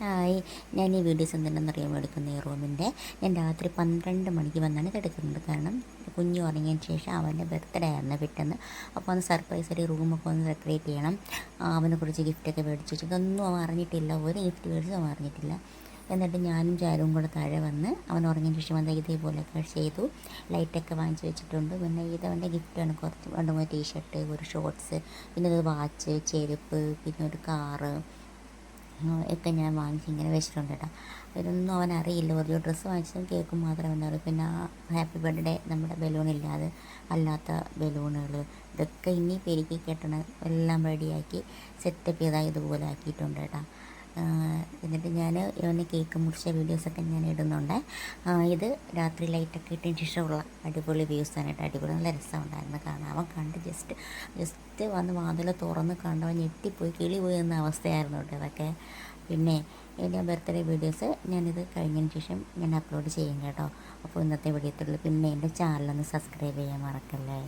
Hi, ഞാൻ ഈ videos എന്തിനാണെന്നറിയാൻ എടുക്കുന്ന ഈ റൂമിൻ്റെ ഞാൻ രാത്രി 12 മണിക്ക് വന്നാണ് കിടക്കുന്നത്. കാരണം കുഞ്ഞു ഉറങ്ങിയതിന് ശേഷം അവൻ്റെ ബർത്ത്ഡേ ആയിരുന്നു പെട്ടെന്ന്. അപ്പോൾ ഒന്ന് സർപ്രൈസായിട്ട് ഈ റൂമൊക്കെ ഒന്ന് ഡെക്കറേറ്റ് ചെയ്യണം. അവനെ കുറച്ച് ഗിഫ്റ്റൊക്കെ മേടിച്ച് വെച്ചു. ഇതൊന്നും അവൻ അറിഞ്ഞിട്ടില്ല, ഒരു ഗിഫ്റ്റ് മേടിച്ചും അവൻ അറിഞ്ഞിട്ടില്ല. എന്നിട്ട് ഞാനും ചാരുവും കൂടെ താഴെ വന്ന് അവൻ ഉറങ്ങിയതിന് ശേഷം വന്ന് ഇതേപോലെയൊക്കെ ചെയ്തു. ലൈറ്റൊക്കെ വാങ്ങിച്ച് വെച്ചിട്ടുണ്ട്. പിന്നെ ഇതവൻ്റെ ഗിഫ്റ്റാണ്. കുറച്ച് 2-3 ടീഷർട്ട്, ഒരു ഷോർട്ട്സ്, പിന്നെ ഒരു വാച്ച്, ചെരുപ്പ്, പിന്നെ ഒരു കാറ് ഒക്കെ ഞാൻ വാങ്ങിച്ച് ഇങ്ങനെ വെച്ചിട്ടുണ്ട് കേട്ടോ. ഇതൊന്നും അവൻ അറിയില്ല. ഒരു ഡ്രസ്സ് വാങ്ങിച്ചതും കേക്കും മാത്രമേ ഉണ്ടാവുള്ളൂ. പിന്നെ ആ ഹാപ്പി ബർത്ത്ഡേ നമ്മുടെ ബലൂണില്ലാതെ അല്ലാത്ത ബലൂണുകൾ ഇതൊക്കെ ഇനി പെരുക്കി കെട്ടണം. എല്ലാം റെഡിയാക്കി സെറ്റപ്പ് ചെയ്താൽ ഇതുപോലെ ആക്കിയിട്ടുണ്ട് കേട്ടോ. എന്നിട്ട് ഞാൻ ഇവന് കേക്ക് മുറിച്ച വീഡിയോസൊക്കെ ഞാൻ ഇടുന്നുണ്ട്. ഇത് രാത്രി ലൈറ്റൊക്കെ ഇട്ടതിന് ശേഷമുള്ള അടിപൊളി വ്യൂസാണ് കേട്ടോ. അടിപൊളി നല്ല രസമുണ്ടായിരുന്നു കാണാൻ. അവൻ കണ്ട് ജസ്റ്റ് വന്ന് വാതിൽ തുറന്ന് കണ്ടവൻ ഞെട്ടിപ്പോയി, കിളി പോയി എന്ന അവസ്ഥയായിരുന്നു കേട്ടോ അതൊക്കെ. പിന്നെ എൻ്റെ ബർത്ത്ഡേ വീഡിയോസ് ഞാനിത് കഴിഞ്ഞതിന് ശേഷം ഞാൻ അപ്ലോഡ് ചെയ്യും കേട്ടോ. അപ്പോൾ ഇന്നത്തെ വീഡിയോത്തുള്ളൂ. പിന്നെ എൻ്റെ ചാനലൊന്ന് സബ്സ്ക്രൈബ് ചെയ്യാൻ മറക്കല്ലേ.